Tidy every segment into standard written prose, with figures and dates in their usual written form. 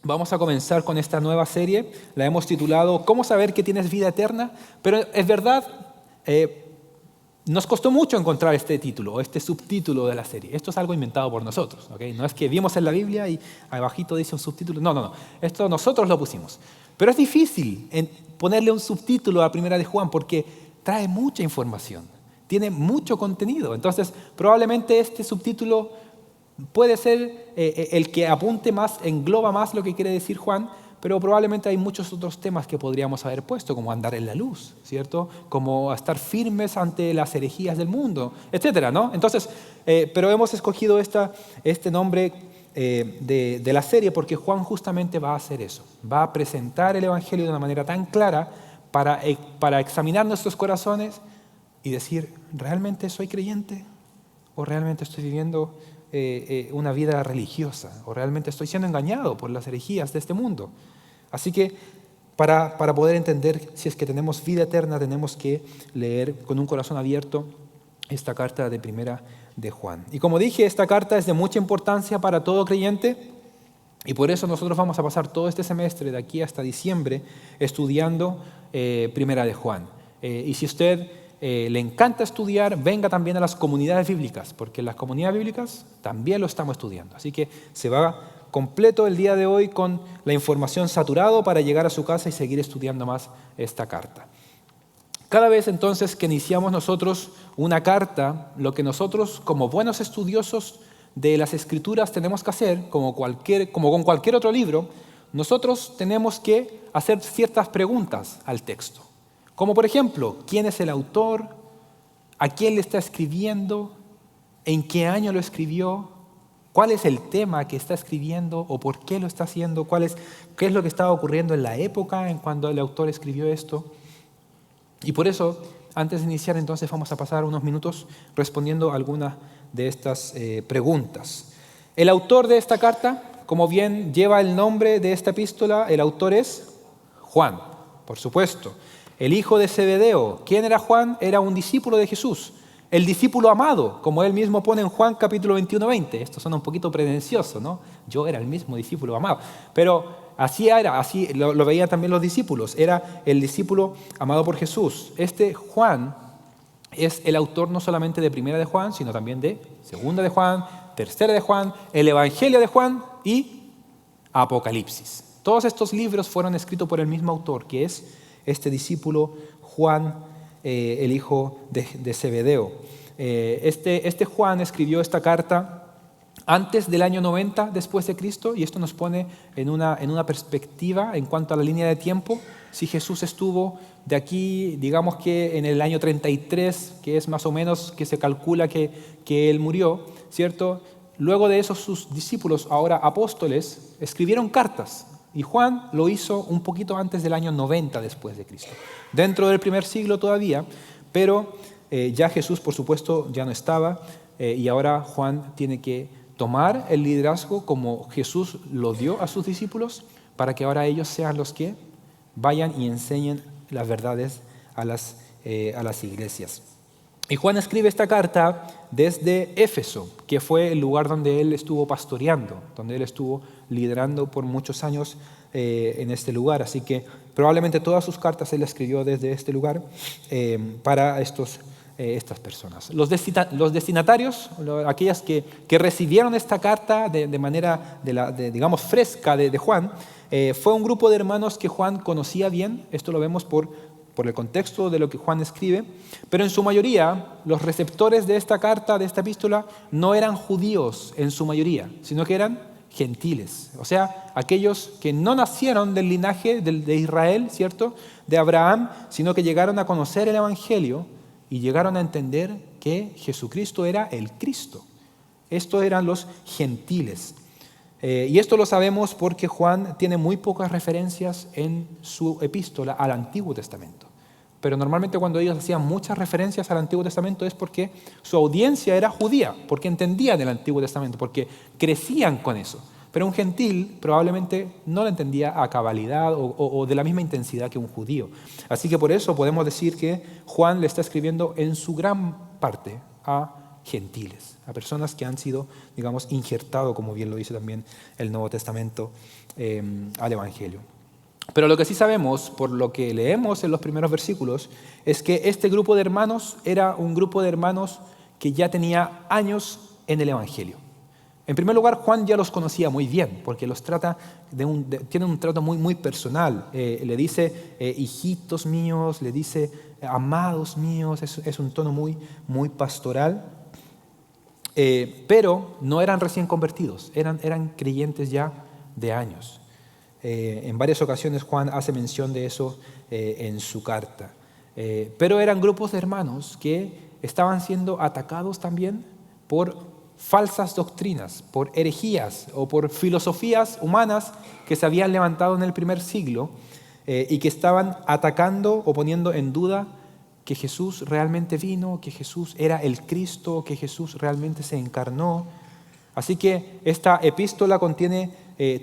Vamos a comenzar con esta nueva serie. La hemos titulado ¿Cómo saber que tienes vida eterna? Pero es verdad, nos costó mucho encontrar este título, este subtítulo de la serie. Esto es algo inventado por nosotros, ¿ok? No es que vimos en la Biblia y abajito dice un subtítulo. No. Esto nosotros lo pusimos. Pero es difícil ponerle un subtítulo a Primera de Juan porque trae mucha información, tiene mucho contenido. Entonces, probablemente este subtítulo puede ser el que apunte más, engloba más lo que quiere decir Juan, pero probablemente hay muchos otros temas que podríamos haber puesto, como andar en la luz, ¿cierto? Como estar firmes ante las herejías del mundo, etcétera, ¿no? Entonces, pero hemos escogido este nombre de la serie porque Juan justamente va a hacer eso. Va a presentar el Evangelio de una manera tan clara para examinar nuestros corazones y decir, ¿realmente soy creyente? ¿O realmente estoy viviendo una vida religiosa? ¿O realmente estoy siendo engañado por las herejías de este mundo? Así que para poder entender si es que tenemos vida eterna, tenemos que leer con un corazón abierto esta carta de Primera de Juan. Y como dije, esta carta es de mucha importancia para todo creyente y por eso nosotros vamos a pasar todo este semestre, de aquí hasta diciembre, estudiando Primera de Juan. Y si usted le encanta estudiar, venga también a las comunidades bíblicas, porque en las comunidades bíblicas también lo estamos estudiando. Así que se va completo el día de hoy con la información saturado para llegar a su casa y seguir estudiando más esta carta. Cada vez entonces que iniciamos nosotros una carta, lo que nosotros como buenos estudiosos de las Escrituras tenemos que hacer, como con cualquier otro libro, nosotros tenemos que hacer ciertas preguntas al texto. Como por ejemplo, ¿quién es el autor? ¿A quién le está escribiendo? ¿En qué año lo escribió? ¿Cuál es el tema que está escribiendo o por qué lo está haciendo? ¿Qué es lo que estaba ocurriendo en la época en cuando el autor escribió esto? Y por eso, antes de iniciar entonces, vamos a pasar unos minutos respondiendo a algunas de estas preguntas. El autor de esta carta, como bien lleva el nombre de esta epístola, el autor es Juan, por supuesto. El hijo de Zebedeo. ¿Quién era Juan? Era un discípulo de Jesús. El discípulo amado, como él mismo pone en Juan capítulo 21, 20. Esto suena un poquito pretencioso, ¿no? Yo era el mismo discípulo amado. Pero así era, así lo veían también los discípulos. Era el discípulo amado por Jesús. Este Juan es el autor no solamente de Primera de Juan, sino también de Segunda de Juan, Tercera de Juan, el Evangelio de Juan y Apocalipsis. Todos estos libros fueron escritos por el mismo autor, que es este discípulo Juan, el hijo de Zebedeo. Este Juan escribió esta carta antes del año 90 después de Cristo y esto nos pone en una perspectiva en cuanto a la línea de tiempo. Si Jesús estuvo de aquí, digamos que en el año 33, que es más o menos que se calcula que él murió, ¿cierto? Luego de eso sus discípulos, ahora apóstoles, escribieron cartas. Y Juan lo hizo un poquito antes del año 90 después de Cristo. Dentro del primer siglo todavía, pero ya Jesús, por supuesto, ya no estaba y ahora Juan tiene que tomar el liderazgo como Jesús lo dio a sus discípulos para que ahora ellos sean los que vayan y enseñen las verdades a las iglesias. Y Juan escribe esta carta desde Éfeso, que fue el lugar donde él estuvo pastoreando, donde él estuvo liderando por muchos años en este lugar. Así que probablemente todas sus cartas él escribió desde este lugar para estas personas. Los destinatarios, aquellas que recibieron esta carta de manera, digamos, fresca de Juan, fue un grupo de hermanos que Juan conocía bien. Esto lo vemos por el contexto de lo que Juan escribe, pero en su mayoría los receptores de esta carta, de esta epístola, no eran judíos en su mayoría, sino que eran gentiles, o sea, aquellos que no nacieron del linaje de Israel, ¿cierto?, de Abraham, sino que llegaron a conocer el Evangelio y llegaron a entender que Jesucristo era el Cristo. Estos eran los gentiles. Y esto lo sabemos porque Juan tiene muy pocas referencias en su epístola al Antiguo Testamento. Pero normalmente cuando ellos hacían muchas referencias al Antiguo Testamento es porque su audiencia era judía, porque entendían el Antiguo Testamento, porque crecían con eso. Pero un gentil probablemente no lo entendía a cabalidad o de la misma intensidad que un judío. Así que por eso podemos decir que Juan le está escribiendo en su gran parte a gentiles, a personas que han sido, digamos, injertado, como bien lo dice también el Nuevo Testamento, al Evangelio. Pero lo que sí sabemos, por lo que leemos en los primeros versículos, es que este grupo de hermanos era un grupo de hermanos que ya tenía años en el Evangelio. En primer lugar, Juan ya los conocía muy bien, porque los trata tiene un trato muy, muy personal. Le dice hijitos míos, le dice amados míos, es un tono muy, muy pastoral. Pero no eran recién convertidos, eran creyentes ya de años. En varias ocasiones Juan hace mención de eso en su carta. Pero eran grupos de hermanos que estaban siendo atacados también por falsas doctrinas, por herejías o por filosofías humanas que se habían levantado en el primer siglo y que estaban atacando o poniendo en duda que Jesús realmente vino, que Jesús era el Cristo, que Jesús realmente se encarnó. Así que esta epístola contiene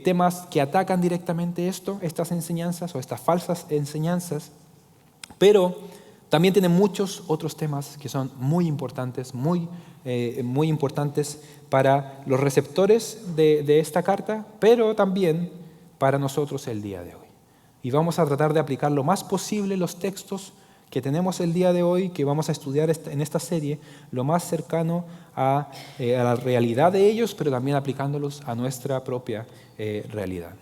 temas que atacan directamente estas enseñanzas o estas falsas enseñanzas, pero también tiene muchos otros temas que son muy importantes, muy importantes para los receptores de esta carta, pero también para nosotros el día de hoy. Y vamos a tratar de aplicar lo más posible los textos que tenemos el día de hoy, que vamos a estudiar en esta serie, lo más cercano a la realidad de ellos, pero también aplicándolos a nuestra propia realidad.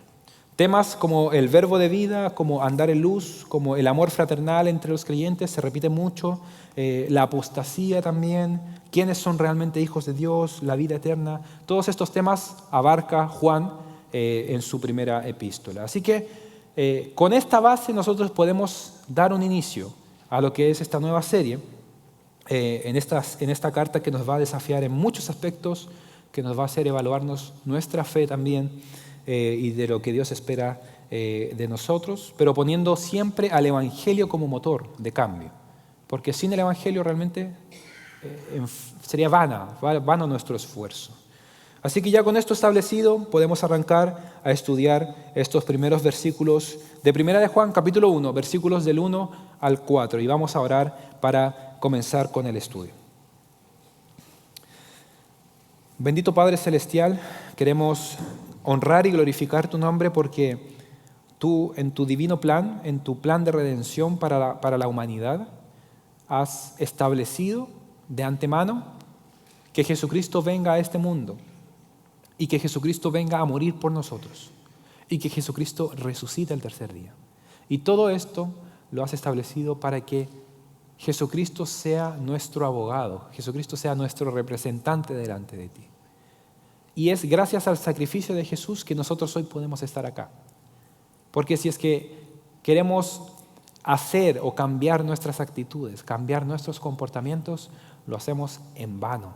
Temas como el verbo de vida, como andar en luz, como el amor fraternal entre los creyentes, se repite mucho, la apostasía también, quiénes son realmente hijos de Dios, la vida eterna, todos estos temas abarca Juan en su primera epístola. Así que con esta base nosotros podemos dar un inicio a lo que es esta nueva serie, en esta carta que nos va a desafiar en muchos aspectos, que nos va a hacer evaluarnos nuestra fe también y de lo que Dios espera de nosotros, pero poniendo siempre al Evangelio como motor de cambio, porque sin el Evangelio realmente sería vano nuestro esfuerzo. Así que ya con esto establecido podemos arrancar a estudiar estos primeros versículos de Primera de Juan, capítulo 1, versículos del 1 al 4, y vamos a orar para comenzar con el estudio. Bendito Padre Celestial, queremos honrar y glorificar tu nombre porque tú en tu divino plan, en tu plan de redención para la humanidad, has establecido de antemano que Jesucristo venga a este mundo y que Jesucristo venga a morir por nosotros y que Jesucristo resucita el tercer día. Y todo esto lo has establecido para que Jesucristo sea nuestro abogado, Jesucristo sea nuestro representante delante de ti. Y es gracias al sacrificio de Jesús que nosotros hoy podemos estar acá. Porque si es que queremos hacer o cambiar nuestras actitudes, cambiar nuestros comportamientos, lo hacemos en vano.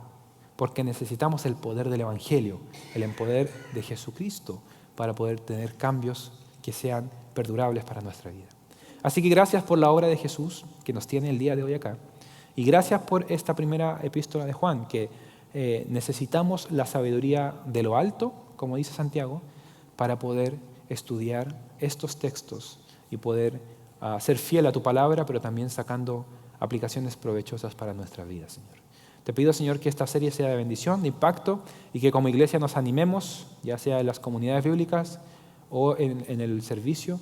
Porque necesitamos el poder del Evangelio, el poder de Jesucristo para poder tener cambios que sean perdurables para nuestra vida. Así que gracias por la obra de Jesús que nos tiene el día de hoy acá. Y gracias por esta primera epístola de Juan, que necesitamos la sabiduría de lo alto, como dice Santiago, para poder estudiar estos textos y poder ser fiel a tu palabra, pero también sacando aplicaciones provechosas para nuestra vida, Señor. Te pido, Señor, que esta serie sea de bendición, de impacto, y que como iglesia nos animemos, ya sea en las comunidades bíblicas o en el servicio,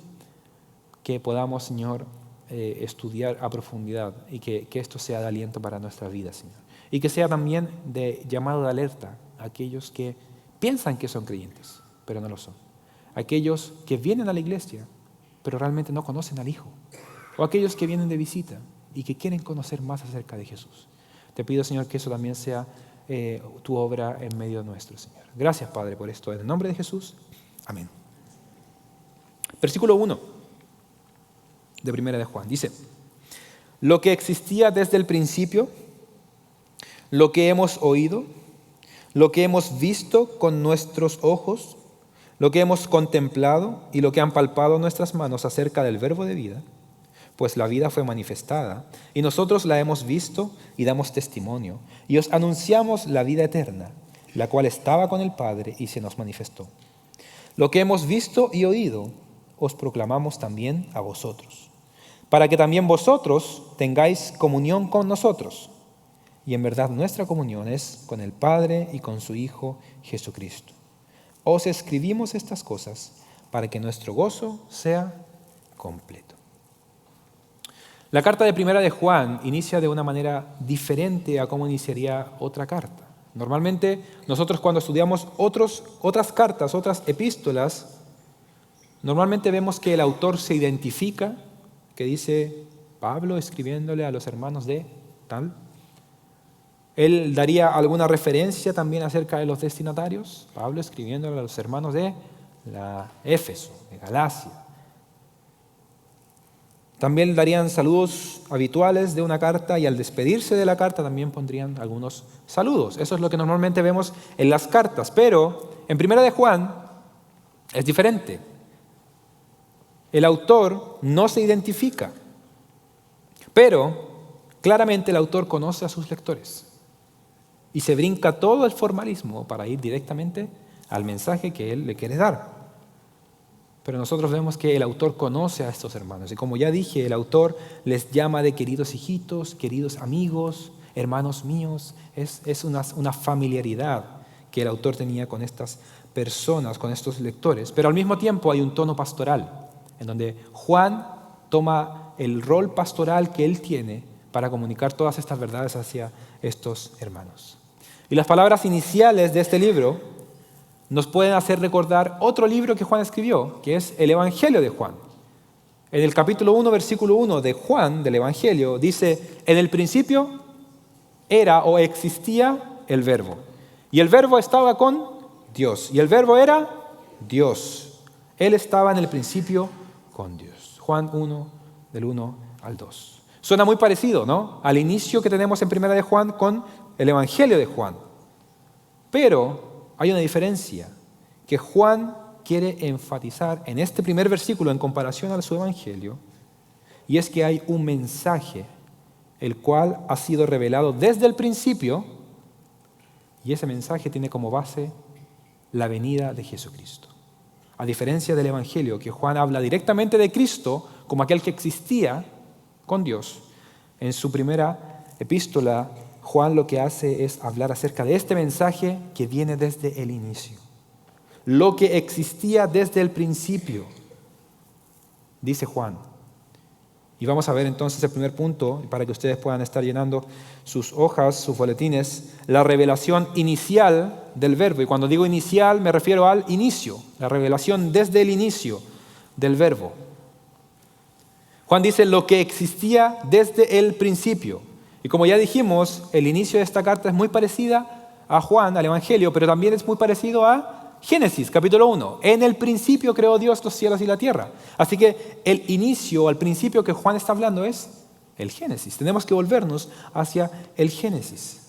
que podamos, Señor, estudiar a profundidad y que esto sea de aliento para nuestra vida, Señor. Y que sea también de llamado de alerta a aquellos que piensan que son creyentes, pero no lo son. Aquellos que vienen a la iglesia, pero realmente no conocen al Hijo. O aquellos que vienen de visita y que quieren conocer más acerca de Jesús. Te pido, Señor, que eso también sea tu obra en medio nuestro, Señor. Gracias, Padre, por esto. En el nombre de Jesús. Amén. Versículo 1 de Primera de Juan. Dice: lo que existía desde el principio, lo que hemos oído, lo que hemos visto con nuestros ojos, lo que hemos contemplado y lo que han palpado nuestras manos acerca del verbo de vida, pues la vida fue manifestada, y nosotros la hemos visto y damos testimonio, y os anunciamos la vida eterna, la cual estaba con el Padre y se nos manifestó. Lo que hemos visto y oído, os proclamamos también a vosotros, para que también vosotros tengáis comunión con nosotros. y en verdad nuestra comunión es con el Padre y con su Hijo Jesucristo. Os escribimos estas cosas para que nuestro gozo sea completo. La carta de Primera de Juan inicia de una manera diferente a cómo iniciaría otra carta. Normalmente nosotros cuando estudiamos otras cartas, otras epístolas, normalmente vemos que el autor se identifica, que dice Pablo escribiéndole a los hermanos de tal. Él daría alguna referencia también acerca de los destinatarios. Pablo escribiéndole a los hermanos de Éfeso, de Galacia. También darían saludos habituales de una carta y al despedirse de la carta también pondrían algunos saludos. Eso es lo que normalmente vemos en las cartas. Pero en Primera de Juan es diferente. El autor no se identifica, pero claramente el autor conoce a sus lectores y se brinca todo el formalismo para ir directamente al mensaje que él le quiere dar. Pero nosotros vemos que el autor conoce a estos hermanos y como ya dije, el autor les llama de queridos hijitos, queridos amigos, hermanos míos. Es una familiaridad que el autor tenía con estas personas, con estos lectores. Pero al mismo tiempo hay un tono pastoral en donde Juan toma el rol pastoral que él tiene para comunicar todas estas verdades hacia estos hermanos. Y las palabras iniciales de este libro nos pueden hacer recordar otro libro que Juan escribió, que es el Evangelio de Juan. En el capítulo 1, versículo 1 de Juan, del Evangelio, dice, en el principio era o existía el Verbo. Y el Verbo estaba con Dios. Y el Verbo era Dios. Él estaba en el principio con Dios. Juan 1, del 1 al 2. Suena muy parecido, ¿no? Al inicio que tenemos en Primera de Juan con el Evangelio de Juan. Pero hay una diferencia que Juan quiere enfatizar en este primer versículo en comparación a su Evangelio, y es que hay un mensaje el cual ha sido revelado desde el principio, y ese mensaje tiene como base la venida de Jesucristo. A diferencia del Evangelio, que Juan habla directamente de Cristo como aquel que existía con Dios, en su primera epístola, Juan lo que hace es hablar acerca de este mensaje que viene desde el inicio. Lo que existía desde el principio, dice Juan. Y vamos a ver entonces el primer punto, para que ustedes puedan estar llenando sus hojas, sus boletines, la revelación inicial del Verbo. Y cuando digo inicial me refiero al inicio, la revelación desde el inicio del Verbo. Juan dice lo que existía desde el principio. Y como ya dijimos, el inicio de esta carta es muy parecida a Juan, al Evangelio, pero también es muy parecido a Génesis, capítulo 1. En el principio creó Dios los cielos y la tierra. Así que el inicio, al principio que Juan está hablando es el Génesis. Tenemos que volvernos hacia el Génesis.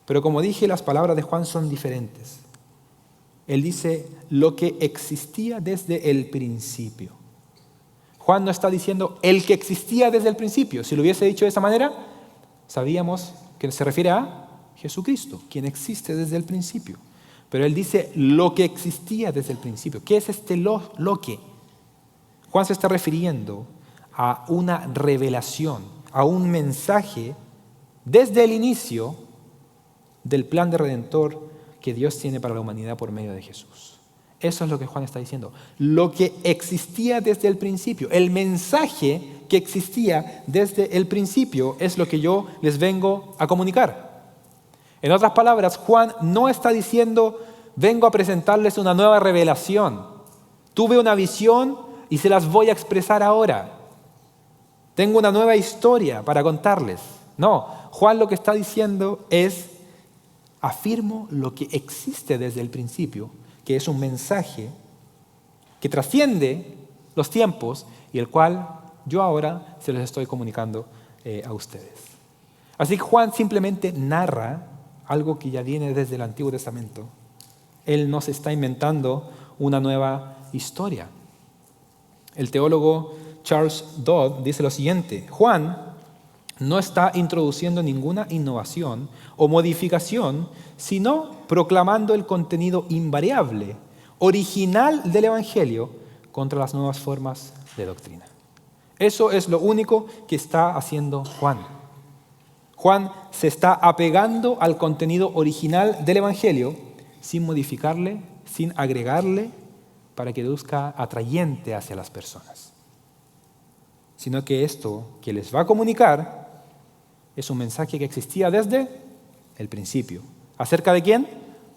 Pero como dije, las palabras de Juan son diferentes. Él dice lo que existía desde el principio. Juan no está diciendo el que existía desde el principio. Si lo hubiese dicho de esa manera, sabíamos que se refiere a Jesucristo, quien existe desde el principio. Pero él dice lo que existía desde el principio. ¿Qué es este lo que? Juan se está refiriendo a una revelación, a un mensaje desde el inicio del plan de redentor que Dios tiene para la humanidad por medio de Jesús. Eso es lo que Juan está diciendo. Lo que existía desde el principio, el mensaje que existía desde el principio es lo que yo les vengo a comunicar. En otras palabras, Juan no está diciendo, vengo a presentarles una nueva revelación. Tuve una visión y se las voy a expresar ahora. Tengo una nueva historia para contarles. No, Juan lo que está diciendo es, afirmo lo que existe desde el principio, que es un mensaje que trasciende los tiempos y el cual yo ahora se los estoy comunicando a ustedes. Así que Juan simplemente narra algo que ya viene desde el Antiguo Testamento. Él no se está inventando una nueva historia. El teólogo Charles Dodd dice lo siguiente: Juan no está introduciendo ninguna innovación o modificación, sino proclamando el contenido invariable, original del Evangelio contra las nuevas formas de doctrina. Eso es lo único que está haciendo Juan. Juan se está apegando al contenido original del Evangelio sin modificarle, sin agregarle para que luzca atrayente hacia las personas. Sino que esto que les va a comunicar es un mensaje que existía desde el principio. ¿Acerca de quién?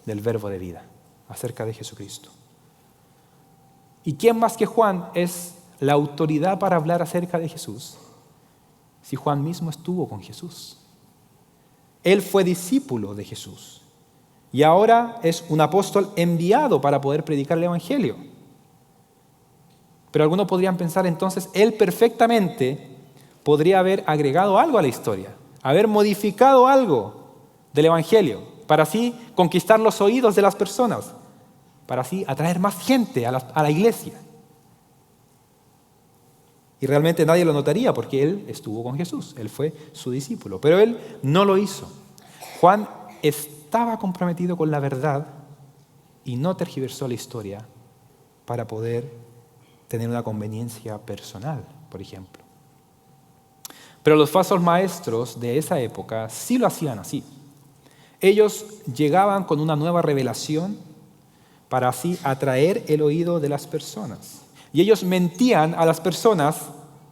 Del Verbo de vida, acerca de Jesucristo. ¿Y quién más que Juan es la autoridad para hablar acerca de Jesús? Si Juan mismo estuvo con Jesús. Él fue discípulo de Jesús y ahora es un apóstol enviado para poder predicar el Evangelio. Pero algunos podrían pensar entonces, él perfectamente podría haber agregado algo a la historia, haber modificado algo del Evangelio, para así conquistar los oídos de las personas, para así atraer más gente a la iglesia. Y realmente nadie lo notaría porque él estuvo con Jesús, él fue su discípulo, pero él no lo hizo. Juan estaba comprometido con la verdad y no tergiversó la historia para poder tener una conveniencia personal, por ejemplo. Pero los falsos maestros de esa época sí lo hacían así. Ellos llegaban con una nueva revelación para así atraer el oído de las personas. Y ellos mentían a las personas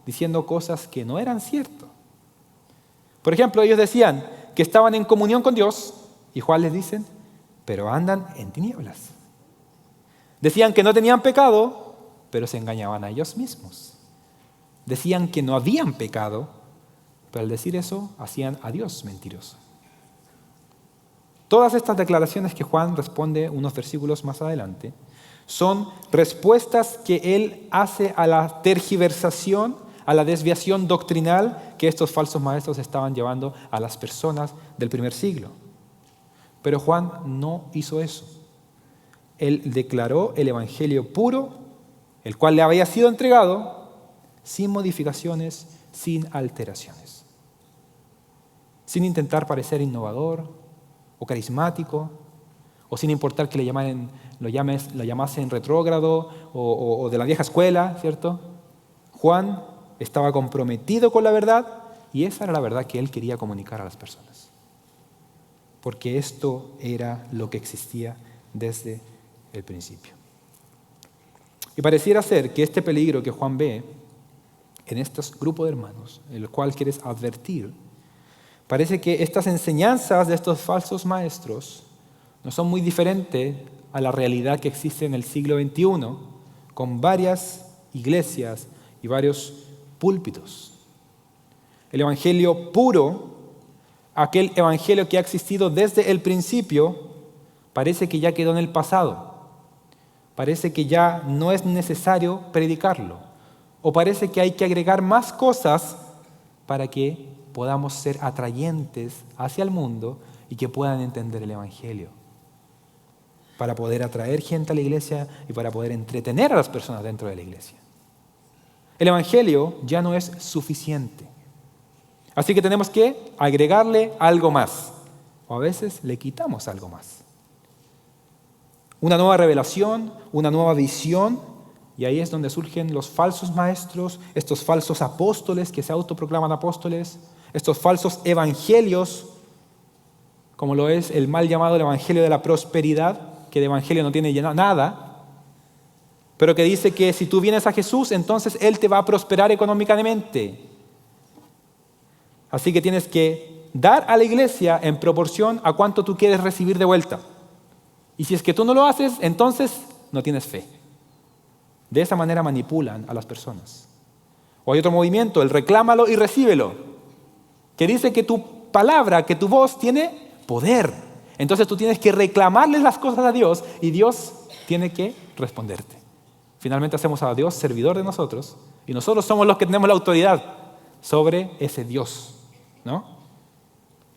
diciendo cosas que no eran ciertas. Por ejemplo, ellos decían que estaban en comunión con Dios y Juan les dice, pero andan en tinieblas. Decían que no tenían pecado, pero se engañaban a ellos mismos. Decían que no habían pecado, pero al decir eso hacían a Dios mentiroso. Todas estas declaraciones que Juan responde unos versículos más adelante son respuestas que él hace a la tergiversación, a la desviación doctrinal que estos falsos maestros estaban llevando a las personas del primer siglo. Pero Juan no hizo eso. Él declaró el evangelio puro, el cual le había sido entregado, sin modificaciones, sin alteraciones. Sin intentar parecer innovador o carismático, o sin importar que lo llamasen retrógrado o de la vieja escuela, ¿cierto? Juan estaba comprometido con la verdad y esa era la verdad que él quería comunicar a las personas. Porque esto era lo que existía desde el principio. Y pareciera ser que este peligro que Juan ve en este grupo de hermanos, el cual quieres advertir, parece que estas enseñanzas de estos falsos maestros no son muy diferentes a la realidad que existe en el siglo XXI, con varias iglesias y varios púlpitos. El evangelio puro, aquel evangelio que ha existido desde el principio, parece que ya quedó en el pasado. Parece que ya no es necesario predicarlo. O parece que hay que agregar más cosas para que podamos ser atrayentes hacia el mundo y que puedan entender el evangelio. Para poder atraer gente a la iglesia y para poder entretener a las personas dentro de la iglesia. El evangelio ya no es suficiente. Así que tenemos que agregarle algo más. O a veces le quitamos algo más. Una nueva revelación, una nueva visión, y ahí es donde surgen los falsos maestros, estos falsos apóstoles que se autoproclaman apóstoles, estos falsos evangelios, como lo es el mal llamado el evangelio de la prosperidad, que de evangelio no tiene nada, pero que dice que si tú vienes a Jesús, entonces Él te va a prosperar económicamente. Así que tienes que dar a la iglesia en proporción a cuánto tú quieres recibir de vuelta. Y si es que tú no lo haces, entonces no tienes fe. De esa manera manipulan a las personas. O hay otro movimiento, el reclámalo y recíbelo, que dice que tu palabra, que tu voz tiene poder. Entonces tú tienes que reclamarle las cosas a Dios y Dios tiene que responderte. Finalmente hacemos a Dios servidor de nosotros y nosotros somos los que tenemos la autoridad sobre ese Dios, ¿no?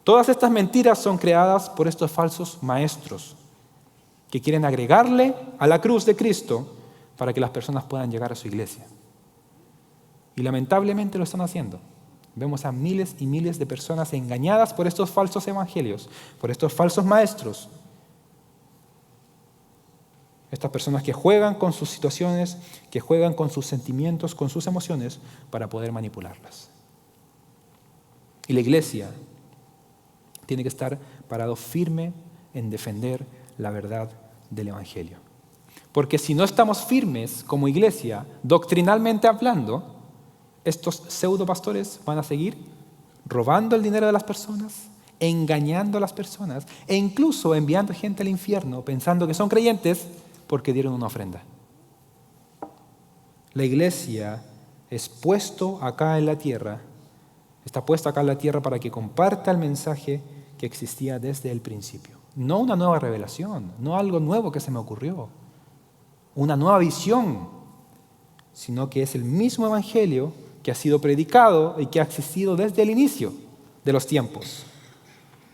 Todas estas mentiras son creadas por estos falsos maestros que quieren agregarle a la cruz de Cristo para que las personas puedan llegar a su iglesia. Y lamentablemente lo están haciendo. Vemos a miles y miles de personas engañadas por estos falsos evangelios, por estos falsos maestros. Estas personas que juegan con sus situaciones, que juegan con sus sentimientos, con sus emociones, para poder manipularlas. Y la iglesia tiene que estar parado firme en defender la verdad del Evangelio. Porque si no estamos firmes como iglesia, doctrinalmente hablando, estos pseudopastores van a seguir robando el dinero de las personas, engañando a las personas e incluso enviando gente al infierno pensando que son creyentes porque dieron una ofrenda. La iglesia es puesto acá en la tierra, está puesta acá en la tierra para que comparta el mensaje que existía desde el principio. No una nueva revelación, no algo nuevo que se me ocurrió, una nueva visión, sino que es el mismo evangelio que ha sido predicado y que ha existido desde el inicio de los tiempos.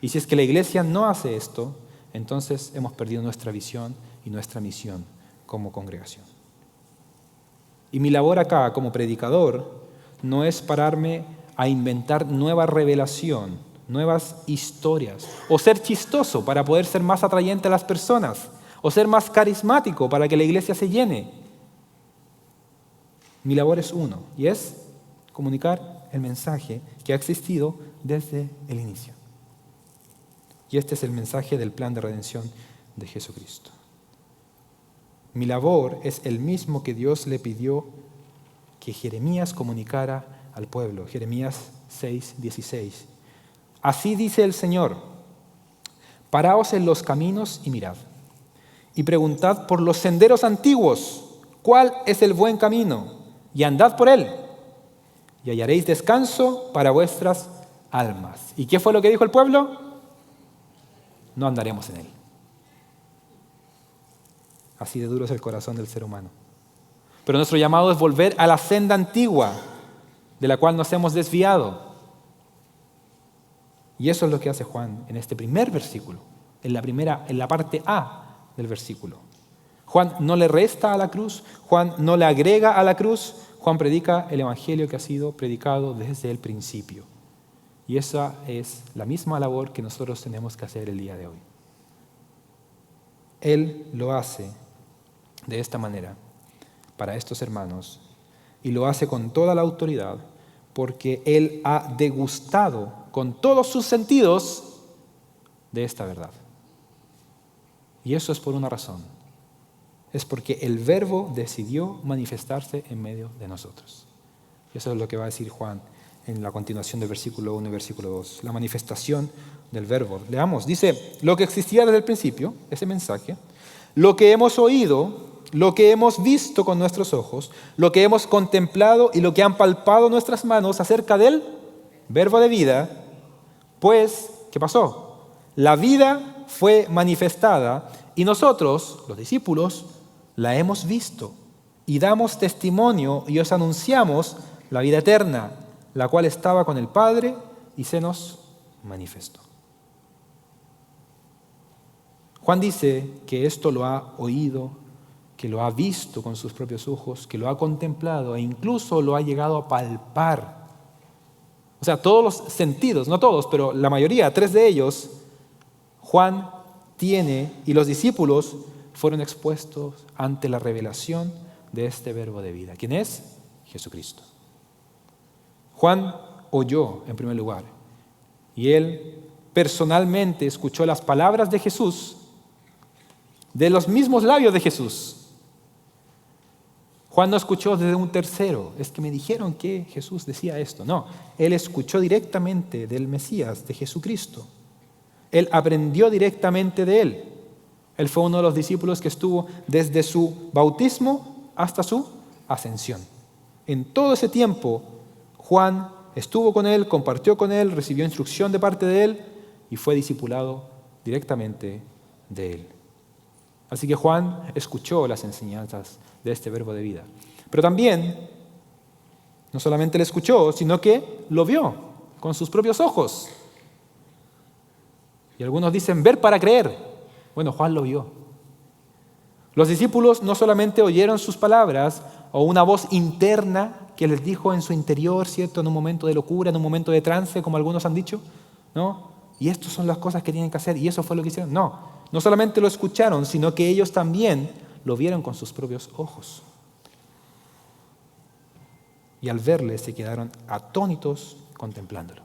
Y si es que la iglesia no hace esto, entonces hemos perdido nuestra visión y nuestra misión como congregación. Y mi labor acá como predicador no es pararme a inventar nueva revelación, nuevas historias, o ser chistoso para poder ser más atrayente a las personas, o ser más carismático para que la iglesia se llene. Mi labor es uno, y es comunicar el mensaje que ha existido desde el inicio. Y este es el mensaje del plan de redención de Jesucristo. Mi labor es el mismo que Dios le pidió que Jeremías comunicara al pueblo. Jeremías 6:16. Así dice el Señor: paraos en los caminos y mirad, y preguntad por los senderos antiguos, ¿cuál es el buen camino? Y andad por él, y hallaréis descanso para vuestras almas. ¿Y qué fue lo que dijo el pueblo? No andaremos en él. Así de duro es el corazón del ser humano. Pero nuestro llamado es volver a la senda antigua, de la cual nos hemos desviado. Y eso es lo que hace Juan en este primer versículo, en la parte A del versículo. Juan no le resta a la cruz, Juan no le agrega a la cruz, Juan predica el evangelio que ha sido predicado desde el principio. Y esa es la misma labor que nosotros tenemos que hacer el día de hoy. Él lo hace de esta manera para estos hermanos y lo hace con toda la autoridad porque Él ha degustado con todos sus sentidos de esta verdad. Y eso es por una razón. Es porque el Verbo decidió manifestarse en medio de nosotros. Y eso es lo que va a decir Juan en la continuación del versículo 1 y versículo 2. La manifestación del Verbo. Leamos. Dice, lo que existía desde el principio, ese mensaje, lo que hemos oído, lo que hemos visto con nuestros ojos, lo que hemos contemplado y lo que han palpado nuestras manos acerca del Verbo de vida, pues, ¿qué pasó? La vida fue manifestada y nosotros, los discípulos, la hemos visto y damos testimonio y os anunciamos la vida eterna, la cual estaba con el Padre y se nos manifestó. Juan dice que esto lo ha oído, que lo ha visto con sus propios ojos, que lo ha contemplado e incluso lo ha llegado a palpar. O sea, todos los sentidos, no todos, pero la mayoría, 3 de ellos, Juan tiene y los discípulos fueron expuestos ante la revelación de este Verbo de vida. ¿Quién es? Jesucristo. Juan oyó en primer lugar y él personalmente escuchó las palabras de Jesús de los mismos labios de Jesús. Juan no escuchó desde un tercero, es que me dijeron que Jesús decía esto. No, él escuchó directamente del Mesías, de Jesucristo. Él aprendió directamente de él. Él fue uno de los discípulos que estuvo desde su bautismo hasta su ascensión. En todo ese tiempo, Juan estuvo con él, compartió con él, recibió instrucción de parte de él y fue discipulado directamente de él. Así que Juan escuchó las enseñanzas de este Verbo de vida. Pero también, no solamente lo escuchó, sino que lo vio con sus propios ojos. Y algunos dicen ver para creer. Bueno, Juan lo vio. Los discípulos no solamente oyeron sus palabras o una voz interna que les dijo en su interior, ¿cierto? En un momento de locura, en un momento de trance, como algunos han dicho, ¿no? Y estas son las cosas que tienen que hacer, y eso fue lo que hicieron. No solamente lo escucharon, sino que ellos también lo vieron con sus propios ojos. Y al verle se quedaron atónitos contemplándolo.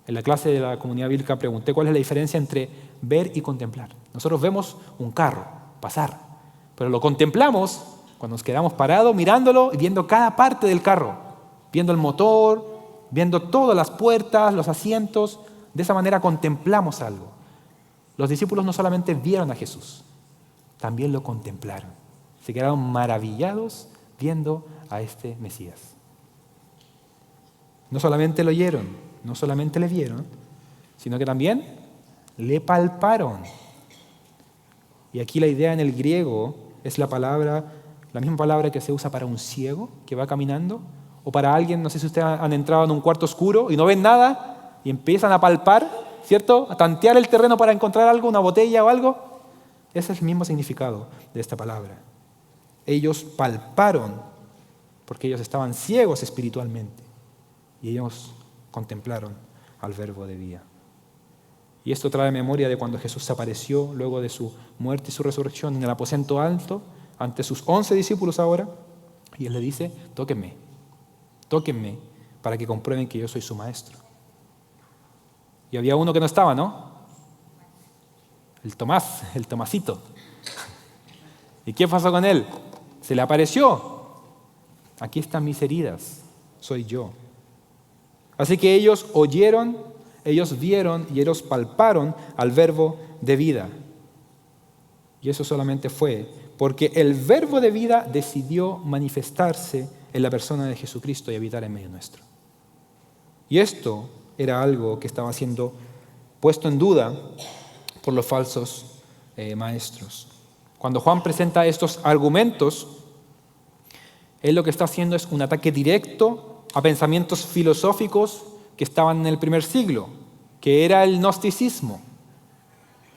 En la clase de la comunidad bíblica pregunté cuál es la diferencia entre ver y contemplar. Nosotros vemos un carro pasar, pero lo contemplamos cuando nos quedamos parados mirándolo y viendo cada parte del carro, viendo el motor, viendo todas las puertas, los asientos. De esa manera contemplamos algo. Los discípulos no solamente vieron a Jesús, también lo contemplaron. Se quedaron maravillados viendo a este Mesías. No solamente lo oyeron, no solamente le vieron, sino que también le palparon. Y aquí la idea en el griego es la misma palabra que se usa para un ciego que va caminando, o para alguien, no sé si ustedes han entrado en un cuarto oscuro y no ven nada y empiezan a palpar, ¿cierto? A tantear el terreno para encontrar algo, una botella o algo. Ese es el mismo significado de esta palabra. Ellos palparon porque ellos estaban ciegos espiritualmente y ellos contemplaron al Verbo de vida. Y esto trae memoria de cuando Jesús se apareció luego de su muerte y su resurrección en el aposento alto ante sus 11 discípulos ahora, y Él le dice: tóquenme para que comprueben que yo soy su maestro. Y había uno que no estaba, ¿no? El Tomasito. ¿Y qué pasó con él? Se le apareció. Aquí están mis heridas, soy yo. Así que ellos oyeron, ellos vieron y ellos palparon al Verbo de vida. Y eso solamente fue porque el Verbo de vida decidió manifestarse en la persona de Jesucristo y habitar en medio nuestro. Y esto era algo que estaba siendo puesto en duda por los falsos maestros. Cuando Juan presenta estos argumentos, él lo que está haciendo es un ataque directo a pensamientos filosóficos que estaban en el primer siglo, que era el gnosticismo.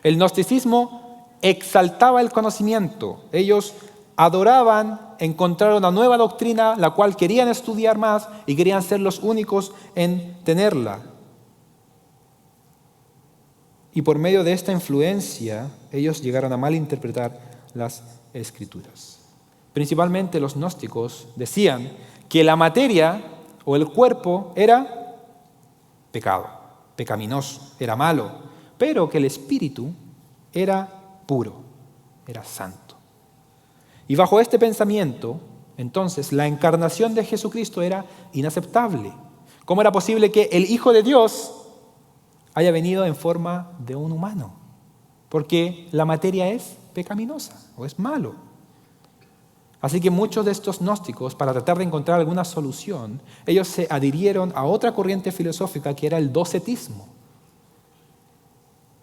El gnosticismo exaltaba el conocimiento. Ellos adoraban encontrar una nueva doctrina, la cual querían estudiar más y querían ser los únicos en tenerla. Y por medio de esta influencia, ellos llegaron a malinterpretar las Escrituras. Principalmente los gnósticos decían que la materia o el cuerpo era pecado, pecaminoso, era malo, pero que el espíritu era puro, era santo. Y bajo este pensamiento, entonces, la encarnación de Jesucristo era inaceptable. ¿Cómo era posible que el Hijo de Dios haya venido en forma de un humano? Porque la materia es pecaminosa o es malo. Así que muchos de estos gnósticos, para tratar de encontrar alguna solución, ellos se adhirieron a otra corriente filosófica que era el docetismo.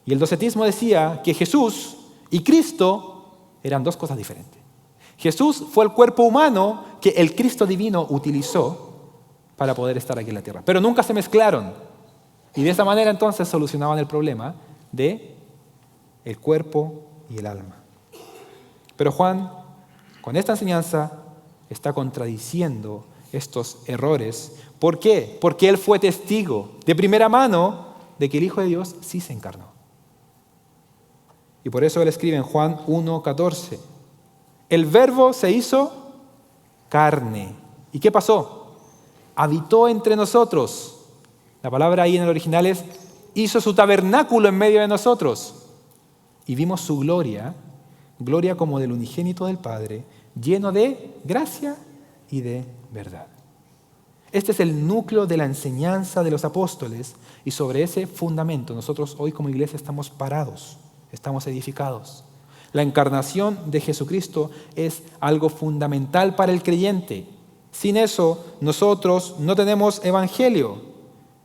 Y el docetismo decía que Jesús y Cristo eran dos cosas diferentes. Jesús fue el cuerpo humano que el Cristo divino utilizó para poder estar aquí en la tierra, pero nunca se mezclaron. Y de esa manera entonces solucionaban el problema de el cuerpo y el alma. Pero Juan, con esta enseñanza, está contradiciendo estos errores. ¿Por qué? Porque él fue testigo de primera mano de que el Hijo de Dios sí se encarnó. Y por eso él escribe en Juan 1:14, el Verbo se hizo carne. ¿Y qué pasó? Habitó entre nosotros. La palabra ahí en el original es, hizo su tabernáculo en medio de nosotros. Y vimos su gloria, gloria como del unigénito del Padre, lleno de gracia y de verdad. Este es el núcleo de la enseñanza de los apóstoles y sobre ese fundamento nosotros hoy como iglesia estamos parados, estamos edificados. La encarnación de Jesucristo es algo fundamental para el creyente. Sin eso nosotros no tenemos evangelio.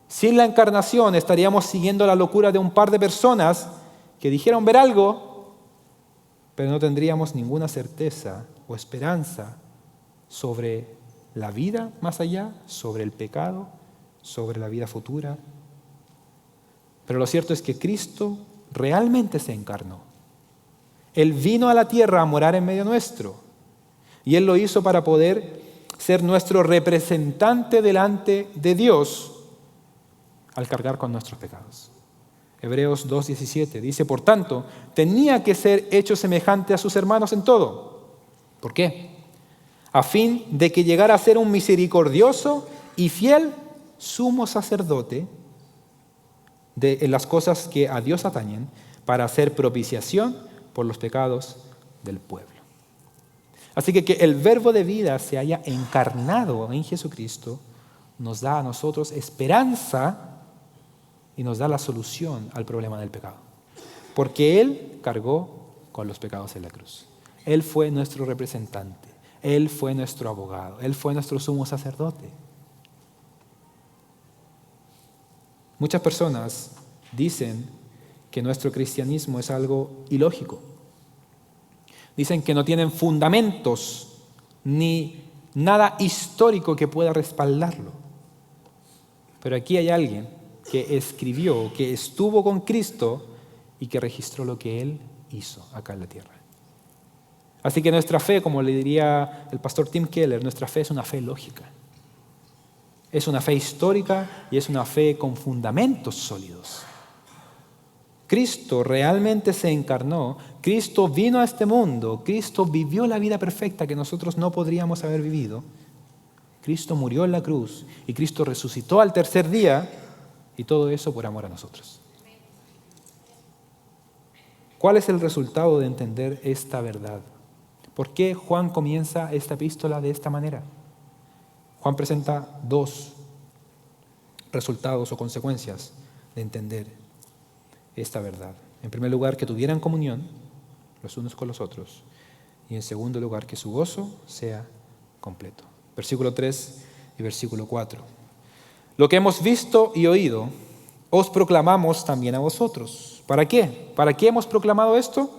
Sin la encarnación estaríamos siguiendo la locura de un par de personas que dijeron ver algo, pero no tendríamos ninguna certeza o esperanza sobre la vida más allá, sobre el pecado, sobre la vida futura. Pero lo cierto es que Cristo realmente se encarnó. Él vino a la tierra a morar en medio nuestro y Él lo hizo para poder ser nuestro representante delante de Dios al cargar con nuestros pecados. Hebreos 2:17 dice, por tanto, tenía que ser hecho semejante a sus hermanos en todo. ¿Por qué? A fin de que llegara a ser un misericordioso y fiel sumo sacerdote en las cosas que a Dios atañen para hacer propiciación por los pecados del pueblo. Así que el verbo de vida se haya encarnado en Jesucristo nos da a nosotros esperanza y nos da la solución al problema del pecado. Porque Él cargó con los pecados en la cruz. Él fue nuestro representante. Él fue nuestro abogado. Él fue nuestro sumo sacerdote. Muchas personas dicen que nuestro cristianismo es algo ilógico. Dicen que no tienen fundamentos ni nada histórico que pueda respaldarlo. Pero aquí hay alguien que escribió, que estuvo con Cristo y que registró lo que Él hizo acá en la tierra. Así que nuestra fe, como le diría el pastor Tim Keller, nuestra fe es una fe lógica. Es una fe histórica y es una fe con fundamentos sólidos. Cristo realmente se encarnó, Cristo vino a este mundo, Cristo vivió la vida perfecta que nosotros no podríamos haber vivido. Cristo murió en la cruz y Cristo resucitó al tercer día y todo eso por amor a nosotros. ¿Cuál es el resultado de entender esta verdad? ¿Por qué Juan comienza esta epístola de esta manera? Juan presenta dos resultados o consecuencias de entender esta verdad. En primer lugar, que tuvieran comunión los unos con los otros. Y en segundo lugar, que su gozo sea completo. Versículo 3 y versículo 4. Lo que hemos visto y oído, os proclamamos también a vosotros. ¿Para qué? ¿Para qué hemos proclamado esto?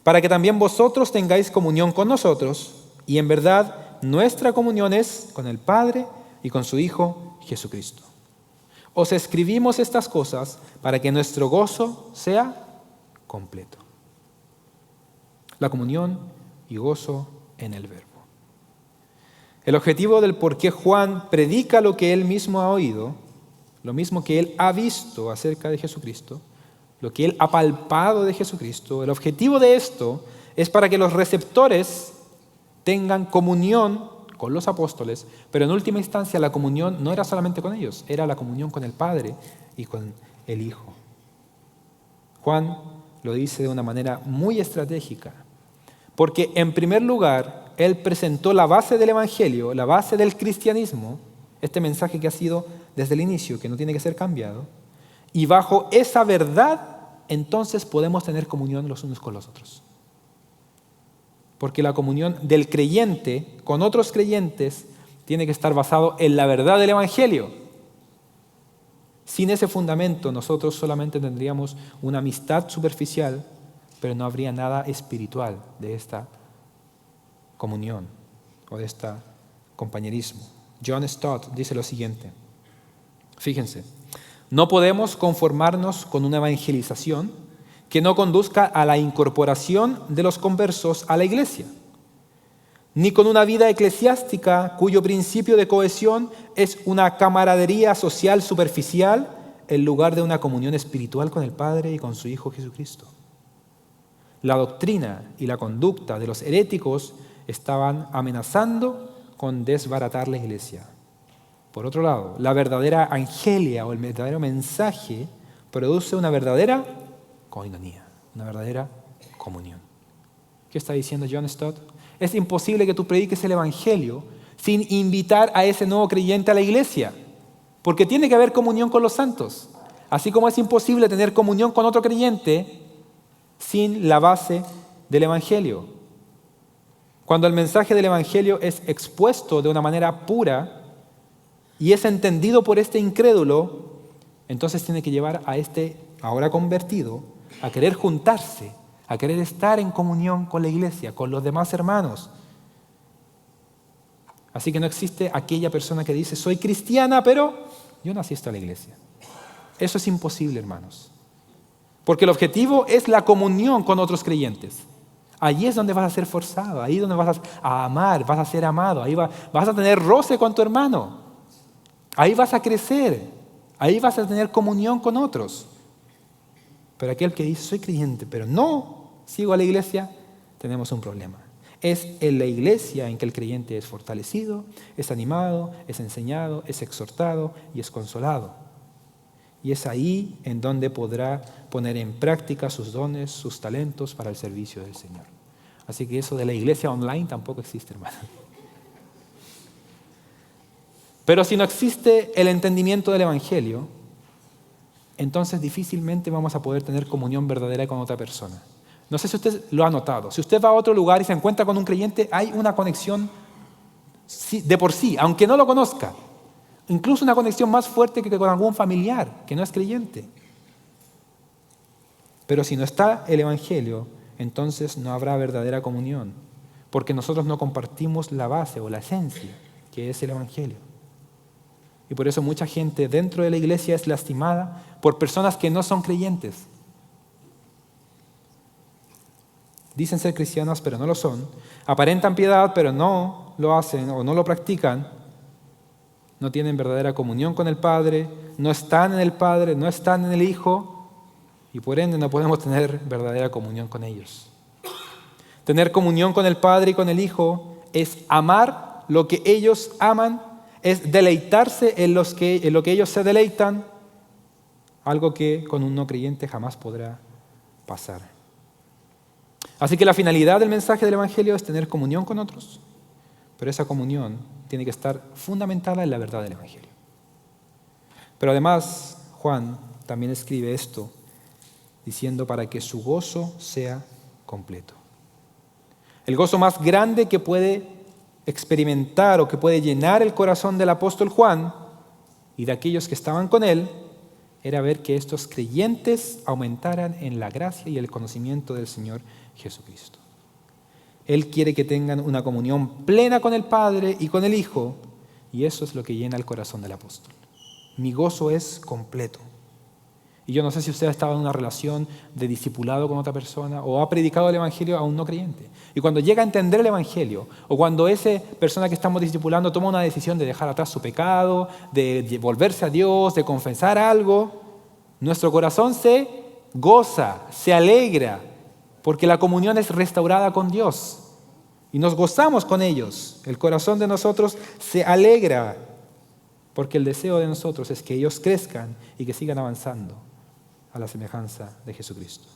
Para que también vosotros tengáis comunión con nosotros. Y en verdad, nuestra comunión es con el Padre y con su Hijo Jesucristo. Os escribimos estas cosas para que nuestro gozo sea completo. La comunión y gozo en el Verbo. El objetivo del por qué Juan predica lo que él mismo ha oído, lo mismo que él ha visto acerca de Jesucristo, lo que él ha palpado de Jesucristo, el objetivo de esto es para que los receptores tengan comunión con los apóstoles, pero en última instancia la comunión no era solamente con ellos, era la comunión con el Padre y con el Hijo. Juan lo dice de una manera muy estratégica, porque en primer lugar, él presentó la base del Evangelio, la base del cristianismo, este mensaje que ha sido desde el inicio, que no tiene que ser cambiado, y bajo esa verdad, entonces podemos tener comunión los unos con los otros. Porque la comunión del creyente con otros creyentes tiene que estar basado en la verdad del Evangelio. Sin ese fundamento, nosotros solamente tendríamos una amistad superficial, pero no habría nada espiritual de esta comunión o de este compañerismo. John Stott dice lo siguiente. Fíjense, no podemos conformarnos con una evangelización que no conduzca a la incorporación de los conversos a la iglesia, ni con una vida eclesiástica cuyo principio de cohesión es una camaradería social superficial en lugar de una comunión espiritual con el Padre y con su Hijo Jesucristo. La doctrina y la conducta de los heréticos estaban amenazando con desbaratar la iglesia. Por otro lado, la verdadera angelia o el verdadero mensaje produce una verdadera koinonía, una verdadera comunión. ¿Qué está diciendo John Stott? Es imposible que tú prediques el evangelio sin invitar a ese nuevo creyente a la iglesia, porque tiene que haber comunión con los santos, así como es imposible tener comunión con otro creyente sin la base del evangelio. Cuando el mensaje del evangelio es expuesto de una manera pura y es entendido por este incrédulo, entonces tiene que llevar a este ahora convertido a querer juntarse, a querer estar en comunión con la iglesia, con los demás hermanos. Así que no existe aquella persona que dice, soy cristiana, pero yo no asisto a la iglesia. Eso es imposible, hermanos. Porque el objetivo es la comunión con otros creyentes. Allí es donde vas a ser forzado, ahí es donde vas a amar, vas a ser amado, ahí vas a tener roce con tu hermano. Ahí vas a crecer, ahí vas a tener comunión con otros. Pero aquel que dice, soy creyente, pero no sigo a la iglesia, tenemos un problema. Es en la iglesia en que el creyente es fortalecido, es animado, es enseñado, es exhortado y es consolado. y es ahí en donde podrá poner en práctica sus dones, sus talentos para el servicio del Señor. Así que eso de la iglesia online tampoco existe, hermano. Pero si no existe el entendimiento del Evangelio, entonces difícilmente vamos a poder tener comunión verdadera con otra persona. No sé si usted lo ha notado. Si usted va a otro lugar y se encuentra con un creyente, hay una conexión de por sí, aunque no lo conozca. Incluso una conexión más fuerte que con algún familiar que no es creyente. Pero si no está el Evangelio, entonces no habrá verdadera comunión, porque nosotros no compartimos la base o la esencia, que es el Evangelio. Y por eso mucha gente dentro de la iglesia es lastimada por personas que no son creyentes. Dicen ser cristianos, pero no lo son. Aparentan piedad, pero no lo hacen o no lo practican. No tienen verdadera comunión con el Padre, no están en el Padre, no están en el Hijo, y por ende no podemos tener verdadera comunión con ellos. Tener comunión con el Padre y con el Hijo es amar lo que ellos aman, es deleitarse en lo que ellos se deleitan, algo que con un no creyente jamás podrá pasar. Así que la finalidad del mensaje del Evangelio es tener comunión con otros, pero esa comunión tiene que estar fundamentada en la verdad del Evangelio. Pero además, Juan también escribe esto, diciendo para que su gozo sea completo. El gozo más grande que puede experimentar o que puede llenar el corazón del apóstol Juan y de aquellos que estaban con él, era ver que estos creyentes aumentaran en la gracia y el conocimiento del Señor Jesucristo. Él quiere que tengan una comunión plena con el Padre y con el Hijo, y eso es lo que llena el corazón del apóstol. Mi gozo es completo. Y yo no sé si usted ha estado en una relación de discipulado con otra persona o ha predicado el Evangelio a un no creyente. Y cuando llega a entender el Evangelio, o cuando esa persona que estamos discipulando toma una decisión de dejar atrás su pecado, de volverse a Dios, de confesar algo, nuestro corazón se goza, se alegra, porque la comunión es restaurada con Dios. Y nos gozamos con ellos. El corazón de nosotros se alegra, porque el deseo de nosotros es que ellos crezcan y que sigan avanzando a la semejanza de Jesucristo.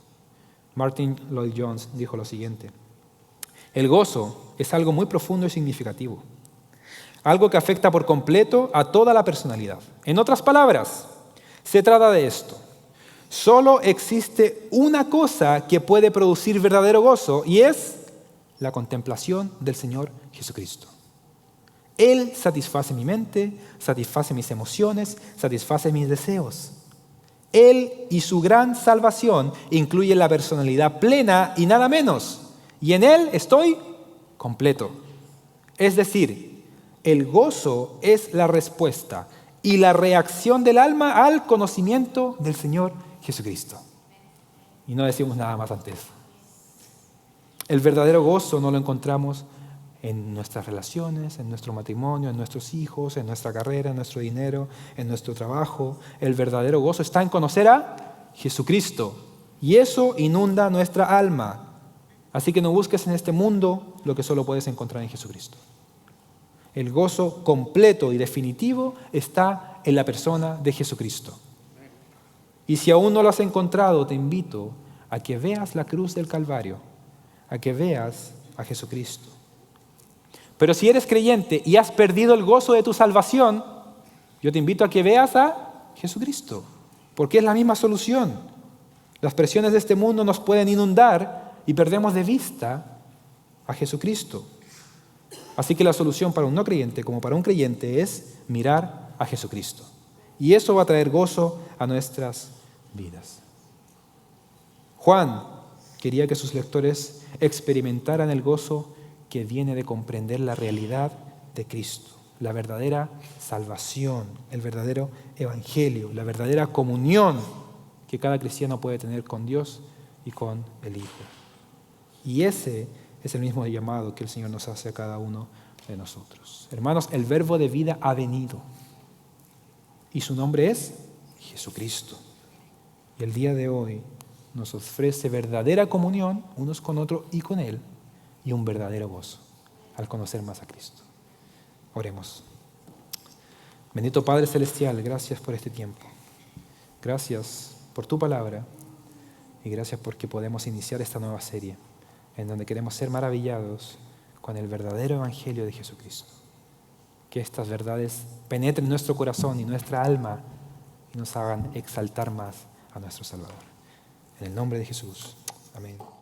Martin Lloyd-Jones dijo lo siguiente: el gozo es algo muy profundo y significativo, algo que afecta por completo a toda la personalidad. En otras palabras, se trata de esto: solo existe una cosa que puede producir verdadero gozo, y es la contemplación del Señor Jesucristo. Él satisface mi mente, satisface mis emociones, satisface mis deseos. Él y su gran salvación incluyen la personalidad plena y nada menos. Y en Él estoy completo. Es decir, el gozo es la respuesta y la reacción del alma al conocimiento del Señor Jesucristo. Y no decimos nada más antes. El verdadero gozo no lo encontramos en nuestras relaciones, en nuestro matrimonio, en nuestros hijos, en nuestra carrera, en nuestro dinero, en nuestro trabajo. El verdadero gozo está en conocer a Jesucristo. Y eso inunda nuestra alma. Así que no busques en este mundo lo que solo puedes encontrar en Jesucristo. El gozo completo y definitivo está en la persona de Jesucristo. Y si aún no lo has encontrado, te invito a que veas la cruz del Calvario, a que veas a Jesucristo. Pero si eres creyente y has perdido el gozo de tu salvación, yo te invito a que veas a Jesucristo, porque es la misma solución. Las presiones de este mundo nos pueden inundar y perdemos de vista a Jesucristo. Así que la solución para un no creyente como para un creyente es mirar a Jesucristo. Y eso va a traer gozo a nuestras vidas. Juan quería que sus lectores experimentaran el gozo que viene de comprender la realidad de Cristo, la verdadera salvación, el verdadero evangelio, la verdadera comunión que cada cristiano puede tener con Dios y con el Hijo. Y ese es el mismo llamado que el Señor nos hace a cada uno de nosotros. Hermanos, el verbo de vida ha venido y su nombre es Jesucristo. Y el día de hoy nos ofrece verdadera comunión unos con otros y con Él, y un verdadero gozo al conocer más a Cristo. Oremos. Bendito Padre Celestial, gracias por este tiempo. Gracias por tu palabra y gracias porque podemos iniciar esta nueva serie en donde queremos ser maravillados con el verdadero evangelio de Jesucristo. Que estas verdades penetren nuestro corazón y nuestra alma y nos hagan exaltar más a nuestro Salvador. En el nombre de Jesús. Amén.